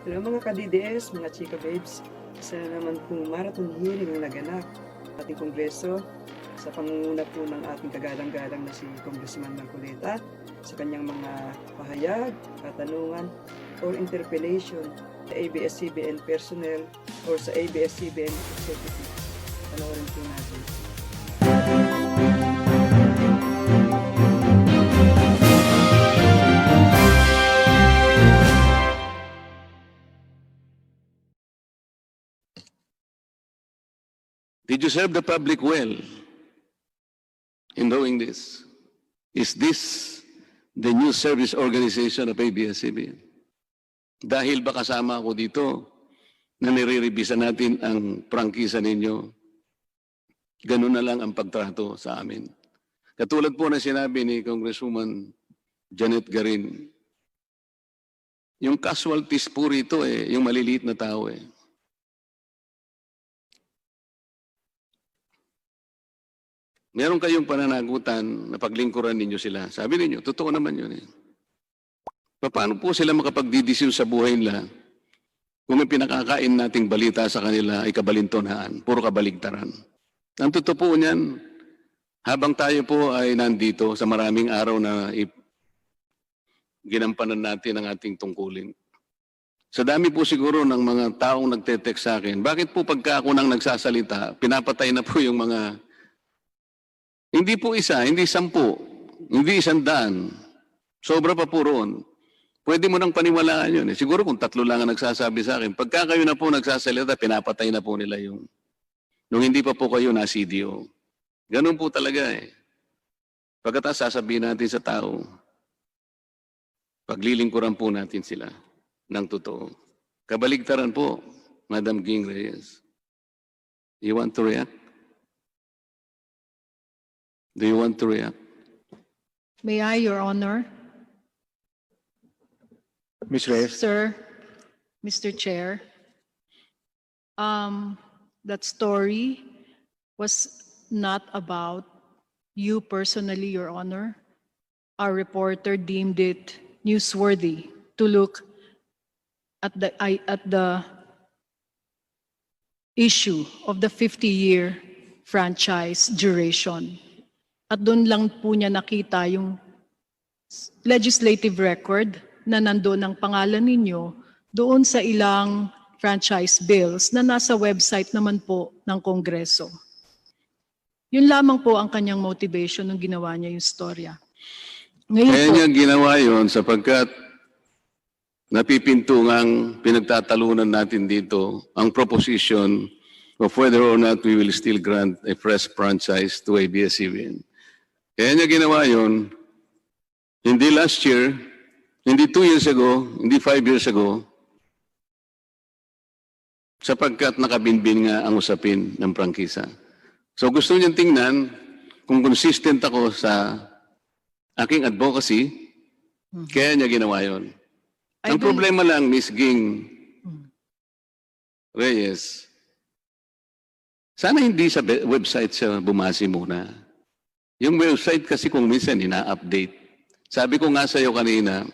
Hello mga ka-DDS, mga chika babes. Isa na naman pong marathon hearing ang naganap sa ating kongreso sa pangunguna po ng ating kagalang-galang na si Congressman Marcoleta sa kanyang mga pahayag, katanungan, or interpellation sa ABS-CBN personnel or sa ABS-CBN executive. Panoorin po natin. Did you serve the public well in doing this? Is this the new service organization of ABS-CBN? Dahil ba kasama ako dito na nire-revisa natin ang prangkisa ninyo, ganun na lang ang pagtrato sa amin. Katulad po na sinabi ni Congresswoman Janet Garin, yung casualties po rito yung maliliit na tao . Meron kayong pananagutan na paglingkuran ninyo sila. Sabi ninyo, totoo naman yun . Paano po sila makapagdidesisyon sa buhay nila kung may pinakakain nating balita sa kanila ay kabalintonhaan, puro kabaligtaran? Ang totoo po niyan, habang tayo po ay nandito sa maraming araw na ginampanan natin ang ating tungkulin. Sa dami po siguro ng mga taong nagte-text sa akin, bakit po pagka ako nang nagsasalita, pinapatay na po yung mga... Hindi po isa, hindi 10, hindi 100. Sobra pa po roon. Pwede mo nang paniwalaan yun . Siguro kung 3 lang ang nagsasabi sa akin, pagka kayo na po nagsasalita, pinapatay na po nila yung... Nung hindi pa po kayo na-CDO. Ganun po talaga . Pagkatapos sasabihin natin sa tao, paglilingkuran po natin sila ng totoo. Kabaligtaran po, Madam Ging Reyes. You want to react? Do you want to react? May I, Your Honor? Ms. Reyes. Sir, Mr. Chair, that story was not about you personally, Your Honor. Our reporter deemed it newsworthy to look at the issue of the 50-year franchise duration. At doon lang po niya nakita yung legislative record na nandoon ang pangalan ninyo doon sa ilang franchise bills na nasa website naman po ng Kongreso. Yun lamang po ang kanyang motivation nung ginawa niya yung storya. Ngayon Kaya po, niya ginawa yun sapagkat napipintungang pinagtatalunan natin dito ang proposition of whether or not we will still grant a fresh franchise to ABS-CBN. Kaya niya ginawa yun, hindi last year, hindi 2 years ago, hindi 5 years ago, sapagkat nakabinbin nga ang usapin ng prangkisa. So gusto niyang tingnan kung consistent ako sa aking advocacy, kaya niya ginawa yun. Ang problema lang, Ms. Ging Reyes, sana hindi sa website siya bumasi muna. Yung website kasi kung minsan ina-update. Sabi ko nga sa iyo kanina,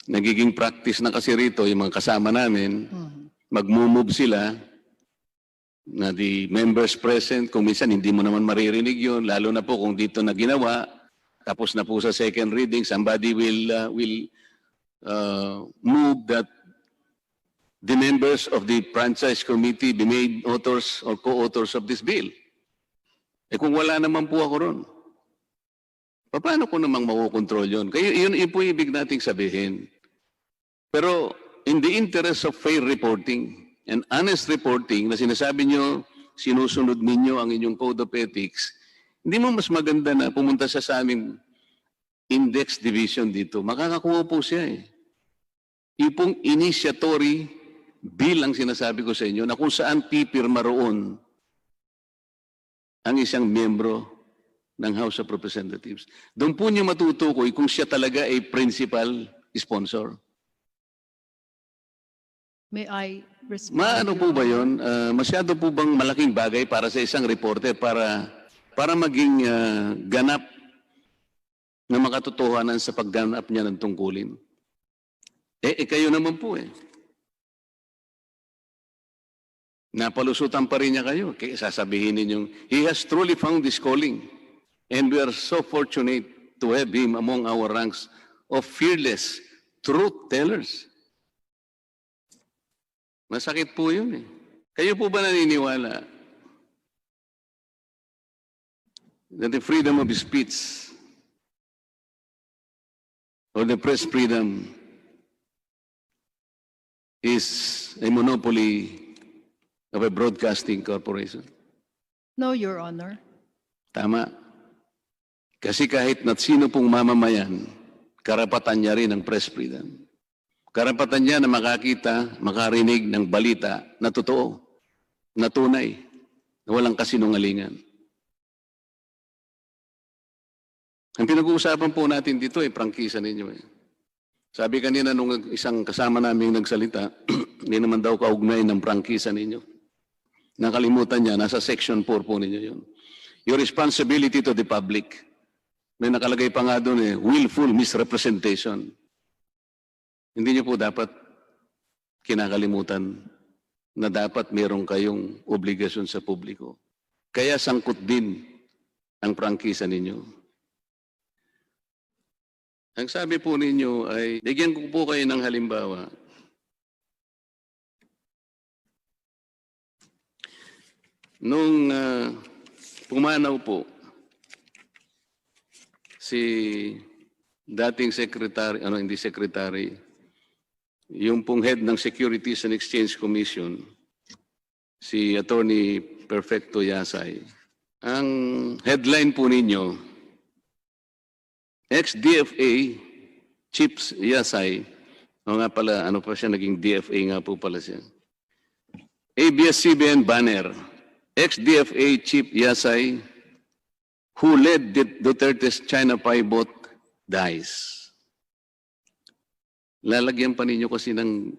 nagiging practice na kasi rito yung mga kasama namin, mag-move sila na the members present, kung minsan hindi mo naman maririnig yun, lalo na po kung dito na ginawa, tapos na po sa second reading, somebody will move that the members of the franchise committee be made authors or co-authors of this bill. Kung wala naman po ako ron, paano ko namang makukontrol yun? Kaya yun po ibig nating sabihin. Pero in the interest of fair reporting and honest reporting na sinasabi nyo, sinusunod ninyo ang inyong code of ethics, hindi mo mas maganda na pumunta sa aming index division dito. Makakakuha po siya . Yung pong initiatory bill ang sinasabi ko sa inyo na kung saan pipirma roon ang isang miyembro ng House of Representatives. Doon po niyo matutukoy kung siya talaga ay principal sponsor. may I respond? Maano po ba yun? Masyado po bang malaking bagay para sa isang reporter para maging ganap na makatotohanan sa pagganap niya ng tungkulin? Kayo naman po eh. Napalusutan pa rin niya kayo. Kaya sasabihin ninyong, he has truly found his calling. And we are so fortunate to have him among our ranks of fearless truth tellers. Masakit po yun eh. Kayo po ba naniniwala that the freedom of speech or the press freedom is a monopoly of a broadcasting corporation? No, Your Honor. Tama. Kasi kahit na sino pong mamamayan, karapatan niya rin ang press freedom. Karapatan niya na makakita, makarinig ng balita na totoo, na tunay, na walang kasinungalingan. Ang pinag-uusapan po natin dito ay prangkisa ninyo eh. Sabi kanina nung isang kasama naming nagsalita, hindi naman daw kaugnay ng prangkisa ninyo. Nakalimutan niya, nasa section 4 po ninyo yun. Your responsibility to the public. May nakalagay pa nga doon eh, willful misrepresentation. Hindi niyo po dapat kinakalimutan na dapat meron kayong obligasyon sa publiko. Kaya sangkot din ang prangkisa ninyo. Ang sabi po ninyo ay, bigyan ko po kayo ng halimbawa. Nung pumanaw po si dating secretary, hindi secretary, yung pong head ng Securities and Exchange Commission, si Attorney Perfecto Yasay, ang headline po ninyo, ex-DFA Chief Yasay, nga pala, ano pa siya, naging DFA nga po pala siya. ABS-CBN banner, ex-DFA Chief Yasay, who led Duterte's China pivot, dies. Lalagyan pa ninyo kasi ng...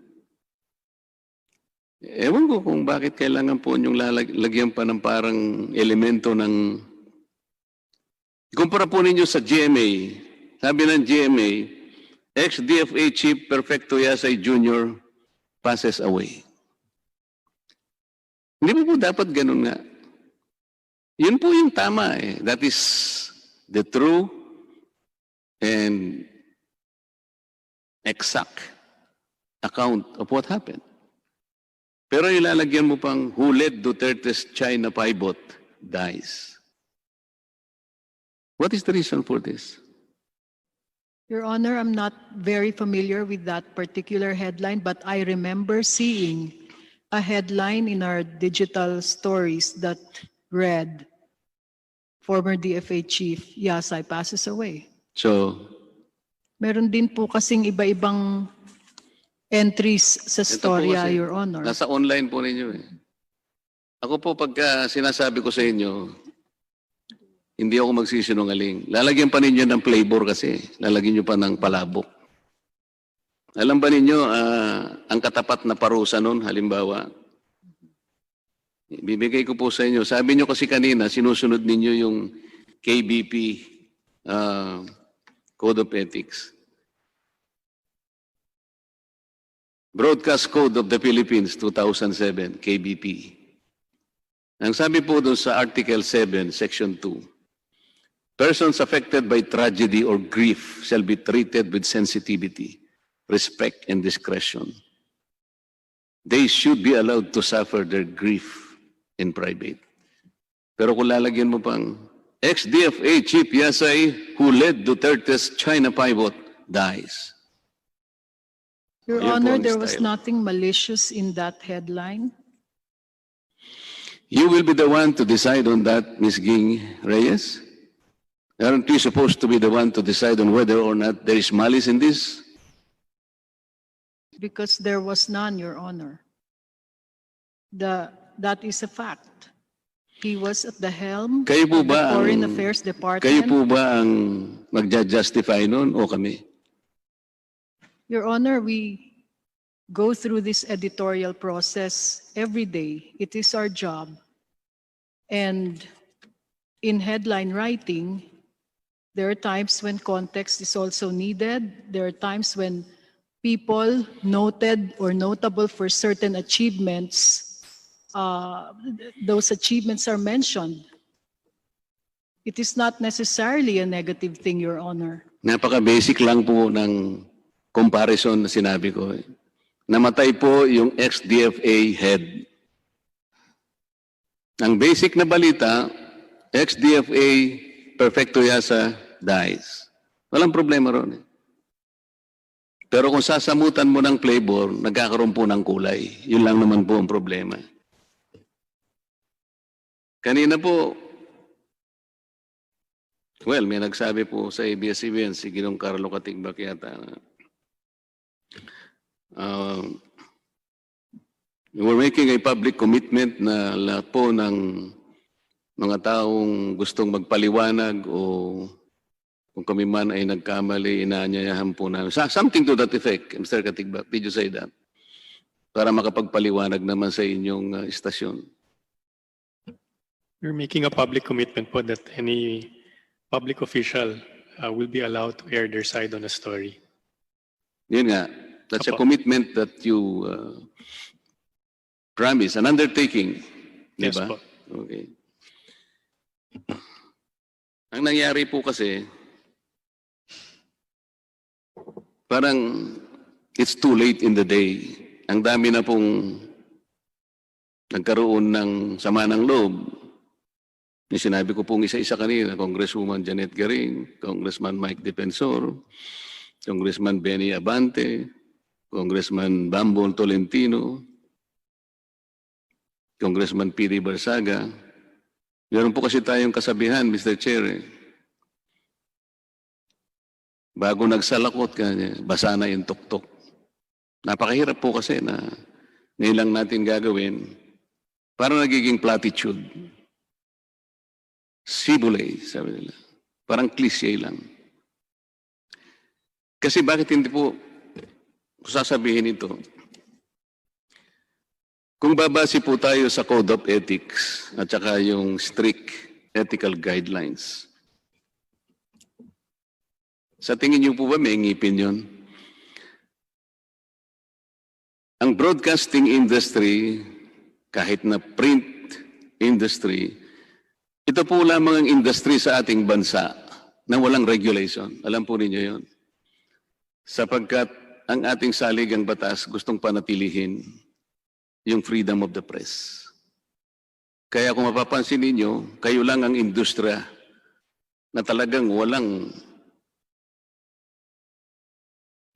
Ewan ko kung bakit kailangan po ninyong lalagyan pa ng parang elemento ng... Kumpara po ninyo sa GMA. Sabi ng GMA, ex-DFA Chief Perfecto Yasay Jr. passes away. Hindi po dapat ganun nga. Yun po yung tama eh. That is the true and exact account of what happened. Pero ilalagyan mo pang who led Duterte's China pivot dies. What is the reason for this? Your Honor, I'm not very familiar with that particular headline, but I remember seeing a headline in our digital stories that read, former DFA Chief Yasay passes away. So, Meron din po kasing iba-ibang entries sa ito po storya, kasi, Your Honor. nasa online po ninyo eh. Ako po pagka sinasabi ko sa inyo, hindi ako magsisinungaling. Lalagyan pa ninyo ng flavor kasi. Lalagyan nyo pa ng palabok. Alam ba ninyo, ang katapat na parusa nun, halimbawa, bibigay ko po sa inyo. Sabi nyo kasi kanina, sinusunod ninyo yung KBP Code of Ethics. Broadcast Code of the Philippines, 2007, KBP. Ang sabi po doon sa Article 7, Section 2, persons affected by tragedy or grief shall be treated with sensitivity, respect, and discretion. They should be allowed to suffer their grief in private. Pero kung lalagyan mo pang ex-DFA Chief Yasay who led Duterte's China pivot dies. Your Ayun po Honor, ang there was style. nothing malicious in that headline. You will be the one to decide on that, Ms. Ging Reyes. Aren't you supposed to be the one to decide on whether or not there is malice in this? Because there was none, Your Honor. That is a fact. He was at the helm Kayo po of the ba Foreign ang- Affairs Department. Kayo po ba ang magja-justify nun o kami? Your Honor, we go through this editorial process every day. It is our job. And in headline writing, there are times when context is also needed. There are times when people noted or notable for certain achievements, those achievements are mentioned. It is not necessarily a negative thing, Your Honor. Napaka-basic lang po ng comparison na sinabi ko. Namatay po yung ex-DFA head. Ang basic na balita, ex-DFA Perfecto Yasa dies. Walang problema ron. Pero kung sasamutan mo ng flavor, nagkakaroon po ng kulay. Yun lang naman po ang problema. Kanina po, well, may nagsabi po sa ABS-CBN, si Ginong Carlo Katigbak yata, we're making a public commitment na lahat po ng mga taong gustong magpaliwanag o kung kami man ay nagkamali, inaanyayahan po namin. Something to that effect, Mr. Katigbak, did you say that? Para makapagpaliwanag naman sa inyong istasyon. We're making a public commitment po that any public official will be allowed to air their side on a story. Yun nga, that's a Apo. commitment that you promise, an undertaking. Yes Diba? po. Okay. Ang nangyari po kasi, parang it's too late in the day. Ang dami na pong nagkaroon ng sama ng loob. Yung sinabi ko pong isa-isa kanina, Congresswoman Janet Garing, Congressman Mike Defensor, Congressman Benny Abante, Congressman Bambol Tolentino, Congressman P.D. Barsaga. Meron po kasi tayong kasabihan, Mr. Chair. Bago nagsalakot ka, basa na yung tuktok. Napakahirap po kasi na ngayon lang natin gagawin. Parang nagiging platitude. Sibulay, sabi nila. Parang cliche lang. Kasi bakit hindi po sasabihin ito? Kung babase po tayo sa Code of Ethics at saka yung strict ethical guidelines, sa tingin niyo po ba may ngipin yun? Ang broadcasting industry, kahit na print industry, ito po lamang ang industry sa ating bansa na walang regulation. Alam po ninyo yun. Sapagkat ang ating saligang batas gustong panatilihin yung freedom of the press. Kaya kung mapapansin ninyo, kayo lang ang industriya na talagang walang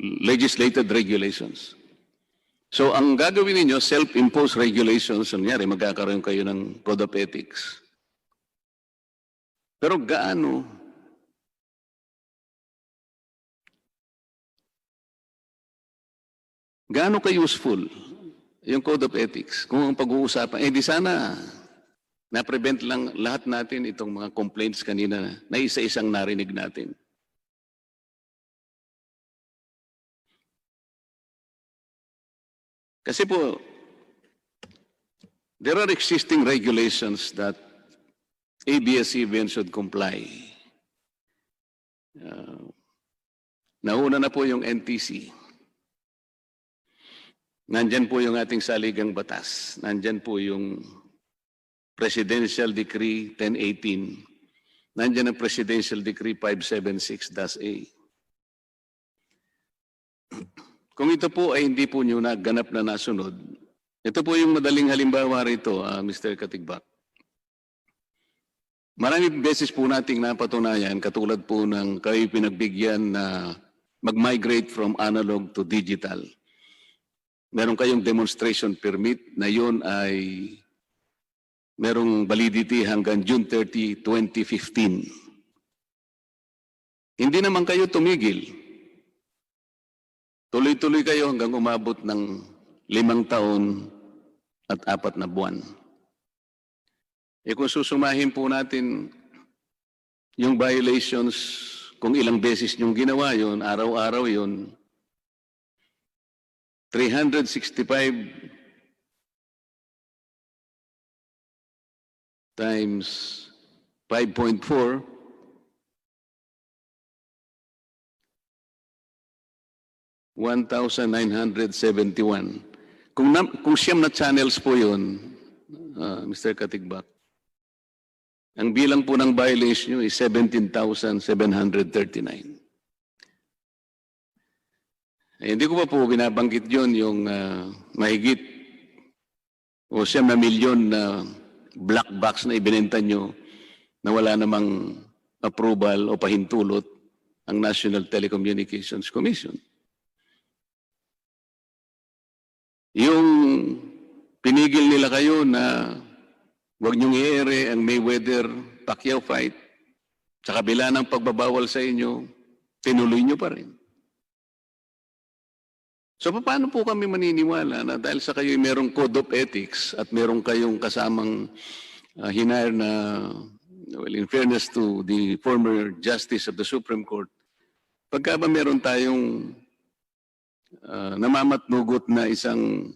legislated regulations. So ang gagawin ninyo, self-imposed regulations, nangyari magkakaroon kayo ng Code of Ethics. Pero gaano ka-useful yung Code of Ethics kung ang pag-uusapan, di sana na-prevent lang lahat natin itong mga complaints kanina na isa-isang narinig natin. Kasi po, there are existing regulations that ABS-CBN should comply. Nauna na po yung NTC. Nandyan po yung ating saligang batas. Nandyan po yung Presidential Decree 1018. Nandyan ang Presidential Decree 576-A. Kung ito po ay hindi po nyo naganap na nasunod, ito po yung madaling halimbawa rito, Mr. Katigbak. Maraming beses po nating napatunayan, katulad po ng kayo pinagbigyan na mag-migrate from analog to digital. Meron kayong demonstration permit na yun ay merong validity hanggang June 30, 2015. Hindi naman kayo tumigil. Tuloy-tuloy kayo hanggang umabot ng 5 taon at 4 na buwan. Kung susumahin po natin yung violations, kung ilang beses yung ginawa yun, araw-araw yun, 365 times 5.4, 1,971. Kung siyam na channels po yun, Mr. Katigbak, ang bilang po ng violation nyo is 17,739. Hindi ko pa po binabanggit yun yung mahigit o 9 milyon na black box na ibinenta nyo na wala namang approval o pahintulot ang National Telecommunications Commission. Yung pinigil nila kayo na huwag niyong i-ere ang Mayweather-Pacquiao fight, sa kabila ng pagbabawal sa inyo, tinuloy niyo pa rin. So paano po kami maniniwala na dahil sa kayo merong code of ethics at meron kayong kasamang hinire na, well, in fairness to the former Justice of the Supreme Court, pagka ba meron tayong namamatnugot na isang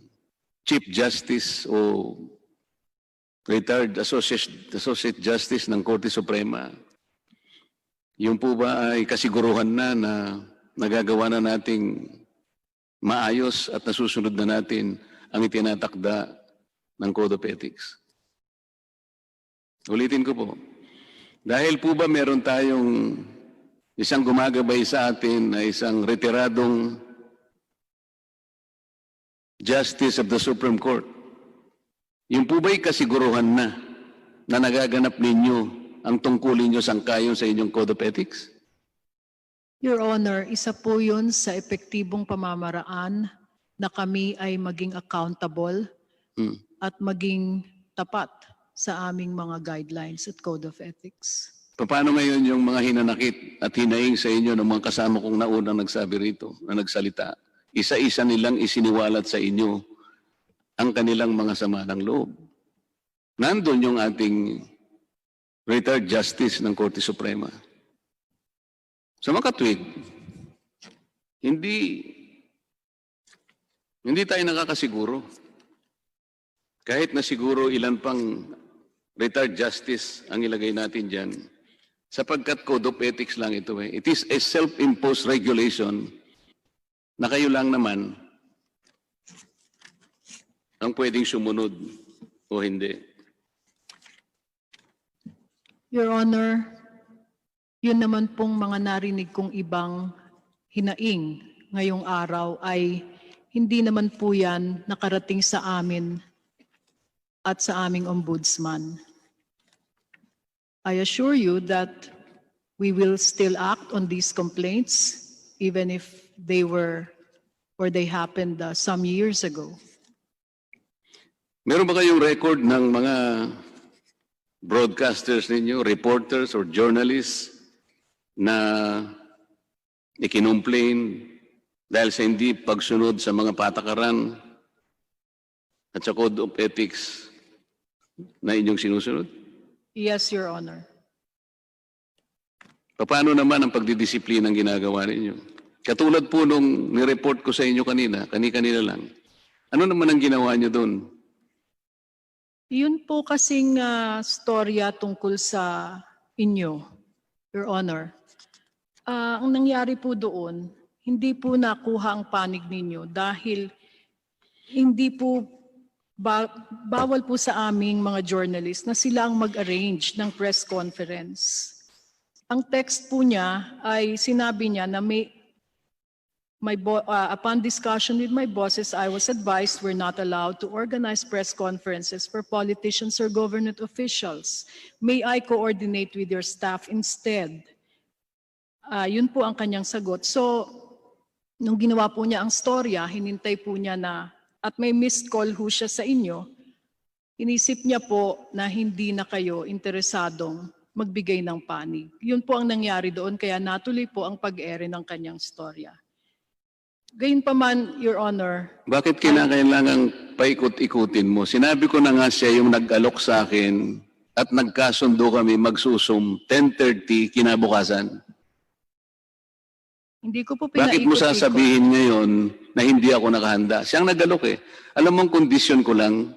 Chief Justice o retired Associate Justice ng Korte Suprema, yung po ba ay kasiguruhan na nagagawa na nating maayos at nasusunod na natin ang itinatakda ng Code of Ethics? Ulitin ko po, dahil po ba meron tayong isang gumagabay sa atin na isang retiradong Justice of the Supreme Court, yung po ba'y kasiguruhan na nagaganap ninyo ang tungkulin nyo sangkayon sa inyong Code of Ethics? Your Honor, isa po yun sa epektibong pamamaraan na kami ay maging accountable at maging tapat sa aming mga guidelines at Code of Ethics. Paano ngayon yung mga hinanakit at hinaing sa inyo ng mga kasama kong naunang nagsabi rito, na nagsalita? Isa-isa nilang isiniwalat sa inyo ang kanilang mga sama ng loob. Nandun yung ating retired Justice ng Korte Suprema. Sa makatwid, hindi tayo nakakasiguro. Kahit na siguro ilan pang retired justice ang ilagay natin dyan, sapagkat Code of Ethics lang ito eh. It is a self-imposed regulation na kayo lang naman ang pwedeng sumunod o hindi. Your Honor, yun naman pong mga narinig kong ibang hinaing ngayong araw ay hindi naman po yan nakarating sa amin at sa aming ombudsman. I assure you that we will still act on these complaints even if they were or they happened some years ago. Meron ba kayong record ng mga broadcasters ninyo, reporters or journalists na ikinumplain dahil sa hindi pagsunod sa mga patakaran at sa Code of Ethics na inyong sinusunod? Yes, Your Honor. Paano naman ang pagdidisiplina ang ginagawa ninyo? Katulad po nung nireport ko sa inyo kanina lang. Ano naman ang ginawa niyo doon? Yun po kasing storya tungkol sa inyo, Your Honor. Ang nangyari po doon, hindi po nakuha ang panig ninyo dahil hindi po bawal po sa aming mga journalist na sila ang mag-arrange ng press conference. Ang text po niya ay sinabi niya na upon discussion with my bosses, I was advised we're not allowed to organize press conferences for politicians or government officials. May I coordinate with your staff instead? Yun po ang kanyang sagot. So, nung ginawa po niya ang storya, hinintay po niya na, at may missed call ho siya sa inyo, inisip niya po na hindi na kayo interesadong magbigay ng panig. Yun po ang nangyari doon, kaya natuloy po ang pag-ere ng kanyang storya. Gayunpaman, Your Honor. Bakit kinakailangang paikot-ikutin mo? Sinabi ko na nga siya yung nag-alok sa akin at nagkasundo kami magsusum 10:30 kinabukasan. Hindi ko po Bakit mo sasabihin ngayon na hindi ako nakahanda? Siyang nag-alok eh. Alam mong kondisyon ko lang,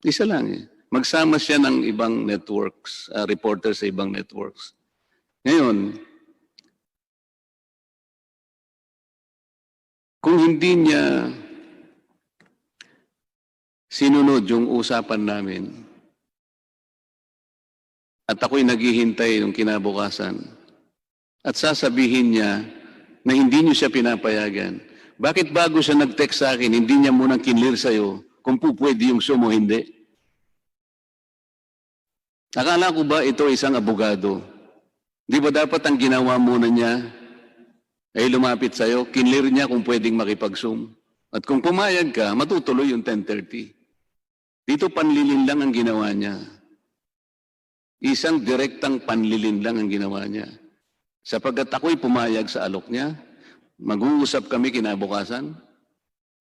isa lang eh. Magsama siya ng ibang networks, reporters sa ibang networks. Ngayon, Kung hindi niya sinunod yung usapan namin at ako'y naghihintay ng kinabukasan at sasabihin niya na hindi niyo siya pinapayagan, bakit bago siya nag-text sa akin, hindi niya munang kinlear sa'yo kung pwede yung sumo hindi? Akala ko ba ito isang abogado? Di ba dapat ang ginawa muna niya ay lumapit sa'yo, kinlear niya kung pwedeng makipag-zoom? At kung pumayag ka, matutuloy yung 10:30. Dito panlilin lang ang ginawa niya. Isang direktang panlilin lang ang ginawa niya. Sapagkat ako'y pumayag sa alok niya, mag-uusap kami kinabukasan,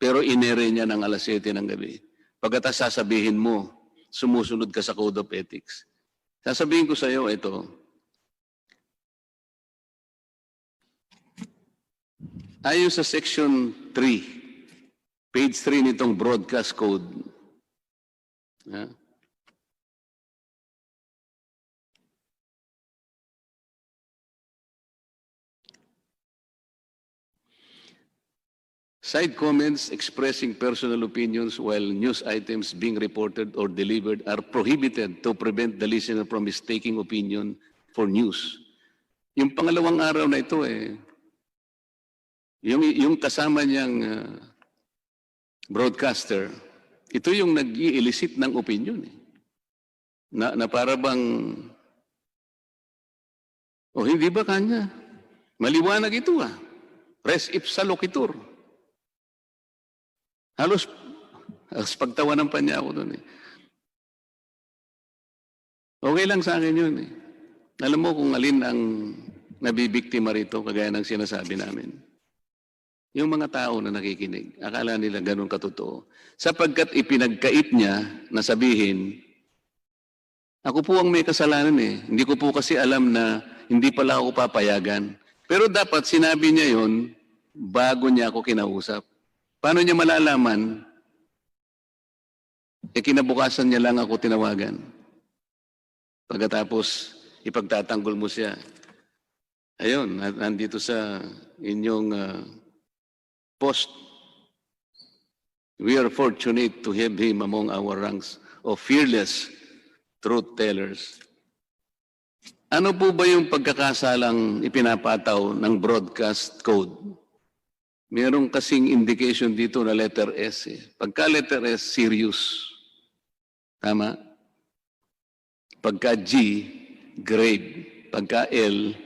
pero inere niya ng alas 7 ng gabi. Pagkatas sasabihin mo, sumusunod ka sa Code of Ethics. Sasabihin ko sa iyo ito, ayon sa Section 3, page 3 nitong Broadcast Code, side comments expressing personal opinions while news items being reported or delivered are prohibited to prevent the listener from mistaking opinion for news. Yung pangalawang araw na ito yung kasama niyang broadcaster, ito yung nag-i-elicit ng opinion na para bang, hindi ba kanya? Maliwanag ito res ipsa loquitur. Halos pagtawanan pa niya ako doon Okay lang sa akin yun Alam mo kung alin ang nabibiktima rito, kagaya ng sinasabi namin. Yung mga tao na nakikinig, akala nila ganun katotoo. Sapagkat ipinagkait niya na sabihin, ako po ang may kasalanan Hindi ko po kasi alam na hindi pala ako papayagan. Pero dapat sinabi niya yon bago niya ako kinausap. Paano niya malalaman? Kinabukasan niya lang ako tinawagan. Pagkatapos, ipagtatanggol mo siya. Ayun, nandito sa inyong post. We are fortunate to have him among our ranks of fearless truth tellers. Ano po ba yung pagkakasalang ipinapataw ng broadcast code? Merong kasing indication dito na letter S Pagka letter S, serious. Tama? Pagka G, grave. Pagka L,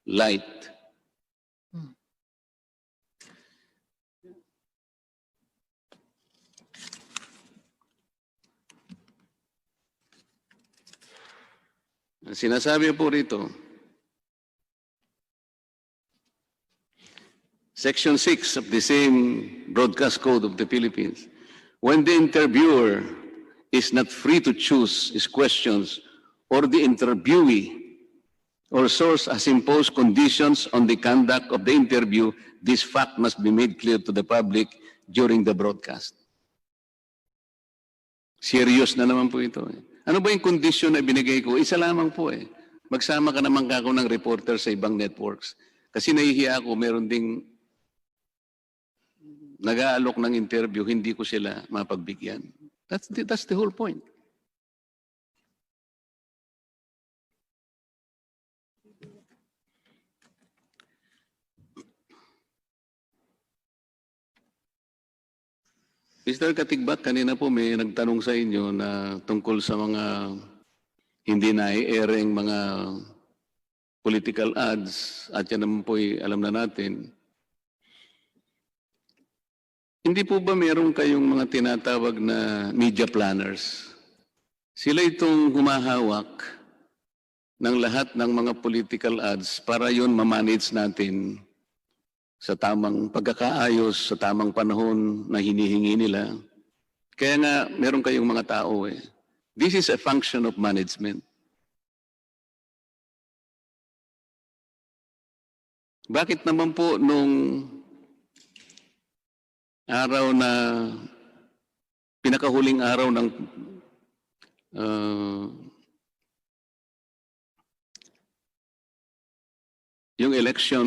light. Sinasabi po rito, Section 6 of the same Broadcast Code of the Philippines, when the interviewer is not free to choose his questions or the interviewee or source has imposed conditions on the conduct of the interview, this fact must be made clear to the public during the broadcast. Serious na naman po ito Ano ba yung condition na binigay ko? Isa lamang po Magsama ka naman kako ng reporter sa ibang networks. Kasi nahihiya ako, meron ding nag-aalok ng interview, hindi ko sila mapagbigyan. That's the whole point. Mr. Katigbak, kanina po may nagtanong sa inyo na tungkol sa mga hindi na-i-airing mga political ads at yan naman po alam na natin. Hindi po ba meron kayong mga tinatawag na media planners? Sila itong humahawak ng lahat ng mga political ads para yun ma-manage natin sa tamang pagkakaayos, sa tamang panahon na hinihingi nila. Kaya nga, meron kayong mga tao This is a function of management. Bakit naman po nung araw na pinakahuling araw ng yung election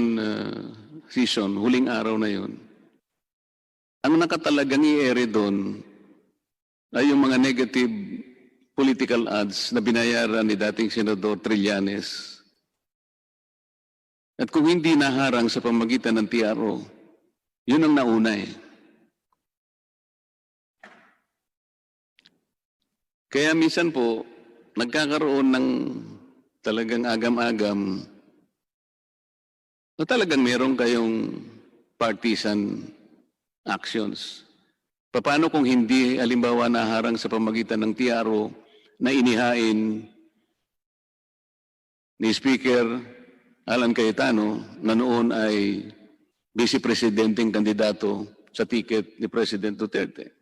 season, huling araw na yun, Ang nakatalagang i-ere doon ay yung mga negative political ads na binayaran ni dating Senador Trillanes. At kung hindi naharang sa pamagitan ng TRO, yun ang nauna eh. Kaya minsan po, nagkakaroon ng talagang agam-agam o talagang meron kayong partisan actions. Paano kung hindi, halimbawa, naharang sa pamagitan ng TRO na inihain ni Speaker Alan Cayetano na noon ay Vice Presidenteng kandidato sa ticket ni President Duterte?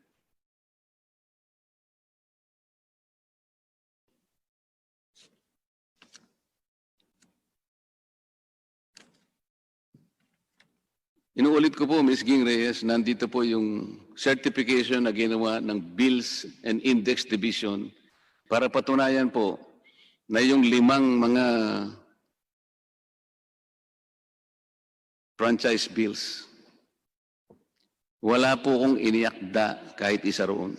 Inuulit ko po, Ms. Ging Reyes, nandito po yung certification na ginawa ng Bills and Index Division para patunayan po na yung 5 mga franchise bills, wala po kong iniakda kahit isa roon.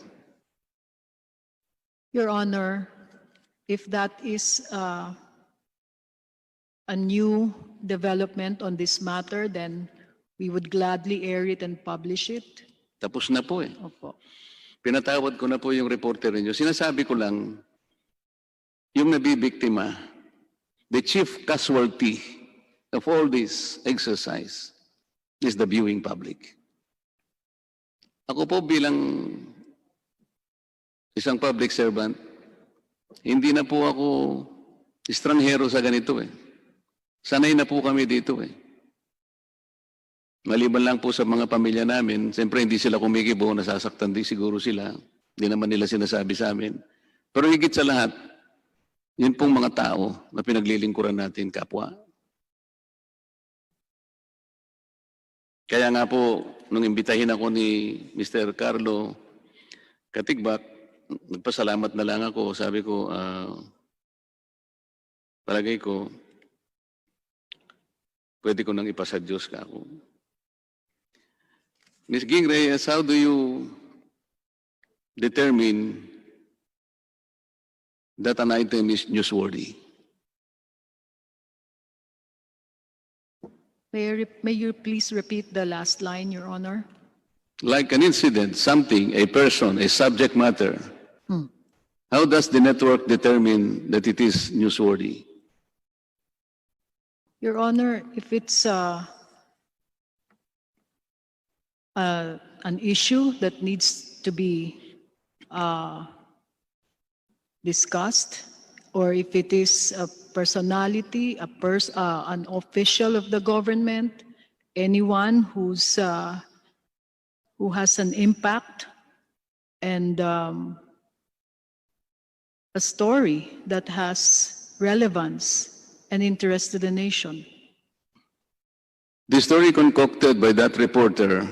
Your Honor, if that is a new development on this matter, then we would gladly air it and publish it. Tapos na po eh. Opo. Pinatawad ko na po yung reporter ninyo. Sinasabi ko lang, yung nabibiktima, the chief casualty of all this exercise is the viewing public. Ako po bilang isang public servant, hindi na po ako estranghero sa ganito eh. Sanay na po kami dito eh. Maliban lang po sa mga pamilya namin, siyempre hindi sila kumikibo, nasasaktan din siguro sila. Hindi naman nila sinasabi sa amin. Pero higit sa lahat, yun pong mga tao na pinaglilingkuran natin, kapwa. Kaya nga po, nung imbitahin ako ni Mr. Carlo Katigbak, nagpasalamat na lang ako. Sabi ko, palagay ko, pwede ko nang ipasa Diyos ka ako. Ms. Ging Reyes, how do you determine that an item is newsworthy? May you please repeat the last line, Your Honor? Like an incident, something, a person, a subject matter. How does the network determine that it is newsworthy? Your Honor, if it's an issue that needs to be discussed, or if it is a personality, an official of the government, anyone who has an impact and a story that has relevance and interest to the nation. The story concocted by that reporter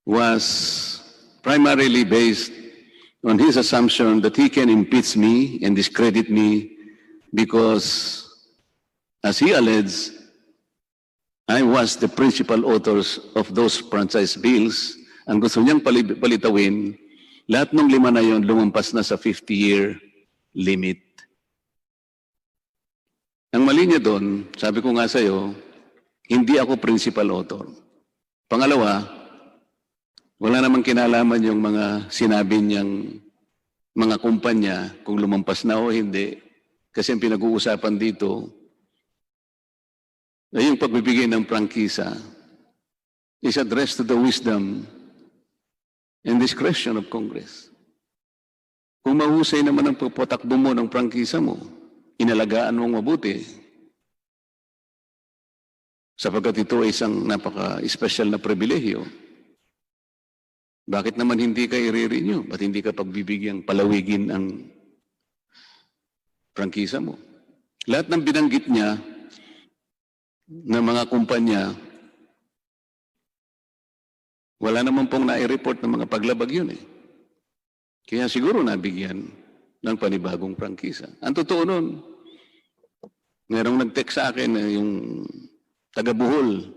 was primarily based on his assumption that he can impeach me and discredit me because, as he alleged, I was the principal authors of those franchise bills. Ang gusto niyang palitawin, lahat ng 5 na yon lumampas na sa 50-year limit. Ang mali niya doon, sabi ko nga sa'yo, hindi ako principal author. Pangalawa, wala namang kinalaman yung mga sinabi niyang mga kumpanya kung lumampas na o hindi. Kasi ang pinag-uusapan dito ay yung pagbibigay ng prangkisa is addressed to the wisdom and discretion of Congress. Kung mahusay naman ang pagpatakbo mo ng prangkisa mo, inalagaan mong mabuti, sapagkat ito ay isang napaka-special na pribilehyo. Bakit naman hindi ka i-renew? Ba't hindi ka pagbibigyang palawigin ang prangkisa mo? Lahat ng binanggit niya na mga kumpanya, wala naman pong nai-report ng mga paglabag yun eh. Kaya siguro nabigyan ng panibagong prangkisa. Ang totoo nun, merong nag-text sa akin na yung taga-Bohol,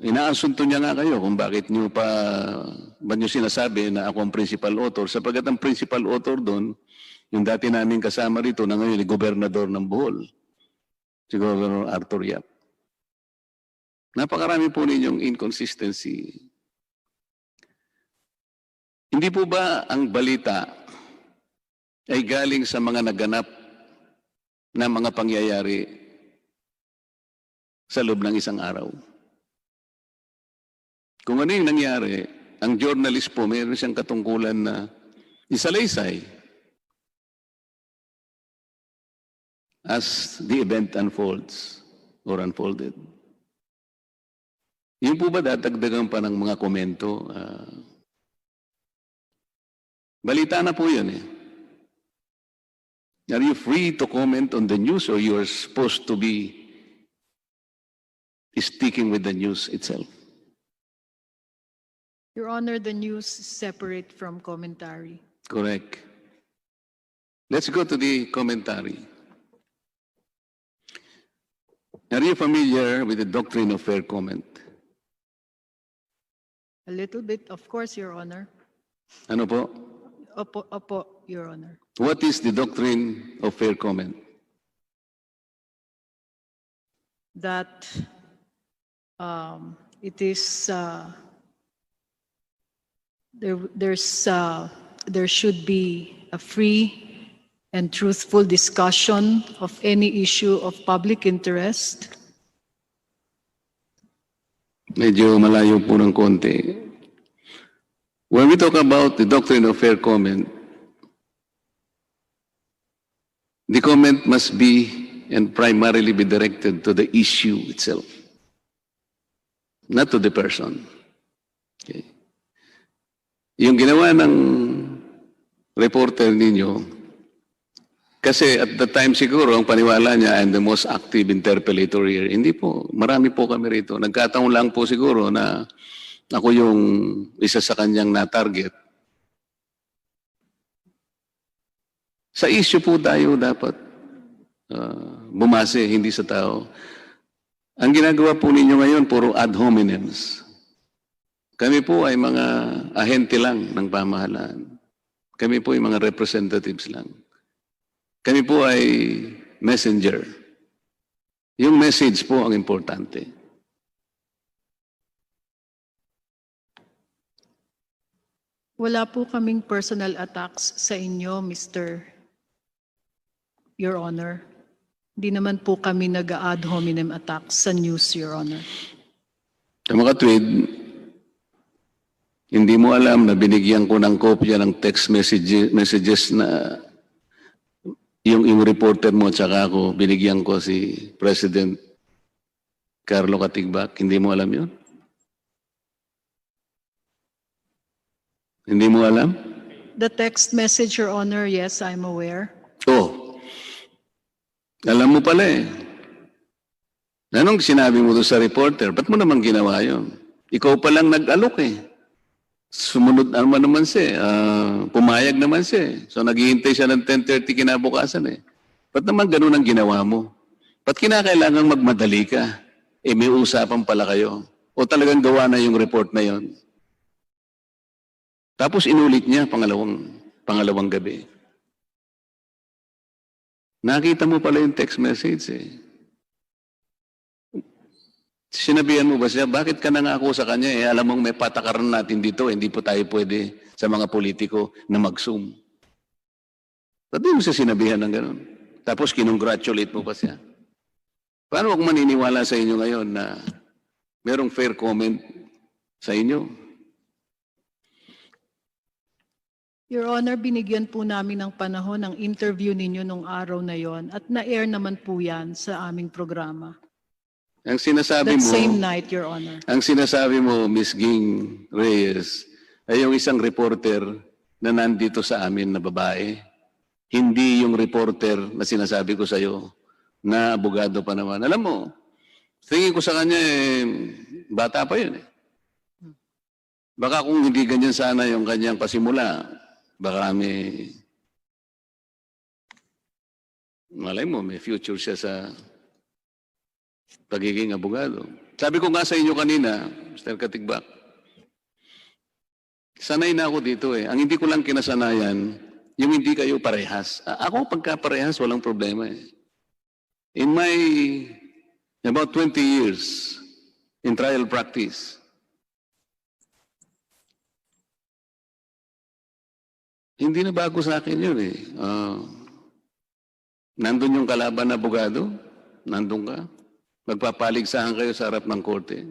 Inaasunto niya nga kayo kung bakit ba't nyo sinasabi na ako ang principal author, sapagkat ang principal author doon, yung dati namin kasama rito na ngayon, gobernador ng Bohol, si Governor Arthur Yap. Napakarami po ninyong inconsistency. Hindi po ba ang balita ay galing sa mga naganap na mga pangyayari sa loob ng isang araw? Kung ano yung nangyari, ang journalist po, mayroon siyang katungkulan na isalaysay as the event unfolds or unfolded. Yun po ba dadagdagan pa ng mga komento? Balita na po yun eh. Are you free to comment on the news or you are supposed to be sticking with the news itself? Your Honor, the news is separate from commentary. Correct. Let's go to the commentary. Are you familiar with the doctrine of fair comment? A little bit, of course, Your Honor. Ano po? Opo, Your Honor. What is the doctrine of fair comment? That it is there should be a free and truthful discussion of any issue of public interest. Medyo malayo po ng konti. When we talk about the doctrine of fair comment, the comment must be and primarily be directed to the issue itself, not to the person. Okay. Yung ginawa ng reporter ninyo, kasi at the time siguro, ang paniwala niya, I'm the most active interpellator here. Hindi po, marami po kami rito. Nagkataon lang po siguro na ako yung isa sa kanyang na-target. Sa issue po tayo dapat bumase, hindi sa tao. Ang ginagawa po ninyo ngayon, puro ad hominems. Kami po ay mga ahente lang ng pamahalaan. Kami po ay mga representatives lang. Kami po ay messenger. Yung message po ang importante. Wala po kaming personal attacks sa inyo, Your Honor. Hindi naman po kami nag-ad hominem attacks sa news, Your Honor. Sa mga tweet, hindi mo alam na binigyan ko ng kopya ng text messages na yung reporter mo at saka ako, binigyan ko si President Carlo Katigbak. Hindi mo alam yun? Hindi mo alam? The text message, Your Honor, yes, I'm aware. Oh, alam mo pala eh. Anong sinabi mo doon sa reporter? Ba't mo naman ginawa yun? Ikaw pa lang nag-alok eh. Sumunod naman siya, pumayag naman siya. So naghihintay siya ng 10:30 kinabukasan eh. Ba't naman ganun ang ginawa mo? Ba't kinakailangang magmadali ka? Eh may usapan pala kayo. O talagang gawa na yung report na yon. Tapos inulit niya pangalawang gabi. Nakita mo pala yung text message eh. Sinabihan mo ba siya, bakit ka nangako sa kanya eh, alam mong may patakaran natin dito, hindi po tayo pwede sa mga politiko na mag-zoom. Ba't di mo siya sinabihan ng gano'n? Tapos kinongratulate mo pa siya. Paano ako maniniwala sa inyo ngayon na merong fair comment sa inyo? Your Honor, binigyan po namin ng panahon ng interview ninyo nung araw na yon at na-air naman po yan sa aming programa. Ang sinasabi That mo, same night, Your Honor. ang sinasabi mo, Miss Ging Reyes, ay yung isang reporter na nandito sa amin na babae. Hindi yung reporter na sinasabi ko sa'yo na abogado pa naman. Alam mo, tingin ko sa kanya, bata pa yun eh. Baka kung hindi ganyan sana yung kanyang pasimula, baka malay mo, may future siya sa pagiging abogado. Sabi ko nga sa inyo kanina, Mr. Katigbak, sanay na ako dito eh. Ang hindi ko lang kinasanayan, yung hindi kayo parehas. Ako pagka parehas, walang problema eh. In my about 20 years in trial practice, hindi na bago sa akin yun eh. Nandun yung kalaban na abogado, nandun ka. Magpapaligsahan kayo sa harap ng korte.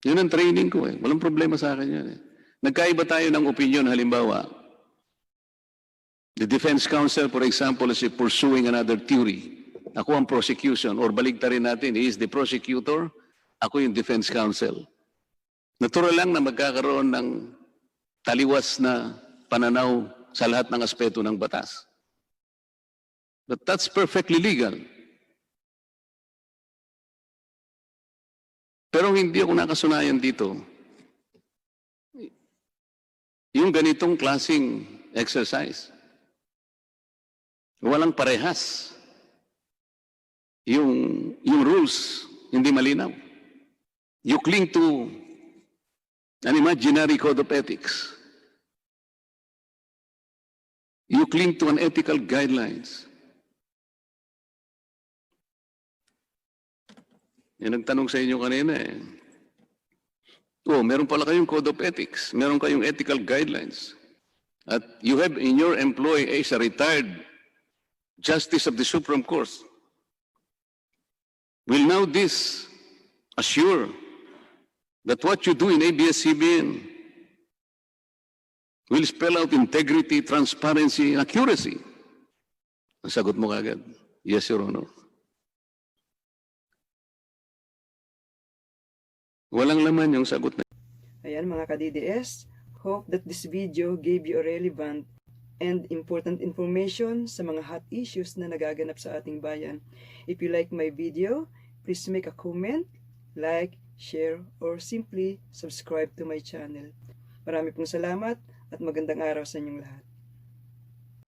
Yun ang training ko eh. Walang problema sa akin yun eh. Nagkaiba tayo ng opinion, halimbawa. The defense counsel, for example, is pursuing another theory. Ako ang prosecution, or baligtarin natin, he is the prosecutor, ako yung defense counsel. Natural lang na magkakaroon ng taliwas na pananaw sa lahat ng aspeto ng batas. But that's perfectly legal. Pero hindi ako nakasunayan dito. Yung ganitong klaseng exercise. Walang parehas. Yung rules, hindi malinaw. You cling to an imaginary code of ethics. You cling to an ethical guidelines. Yan nagtanong sa inyo kanina eh. Oh, meron pala kayong code of ethics. Meron kayong ethical guidelines. At you have in your employee a retired Justice of the Supreme Court. Will now this assure that what you do in ABS-CBN will spell out integrity, transparency, and accuracy? Ang sagot mo kagad, yes, Your Honor. Walang laman yung sagot na. Ayan mga ka-DDS, hope that this video gave you a relevant and important information sa mga hot issues na nagaganap sa ating bayan. If you like my video, please make a comment, like, share, or simply subscribe to my channel. Marami pong salamat at magandang araw sa inyong lahat.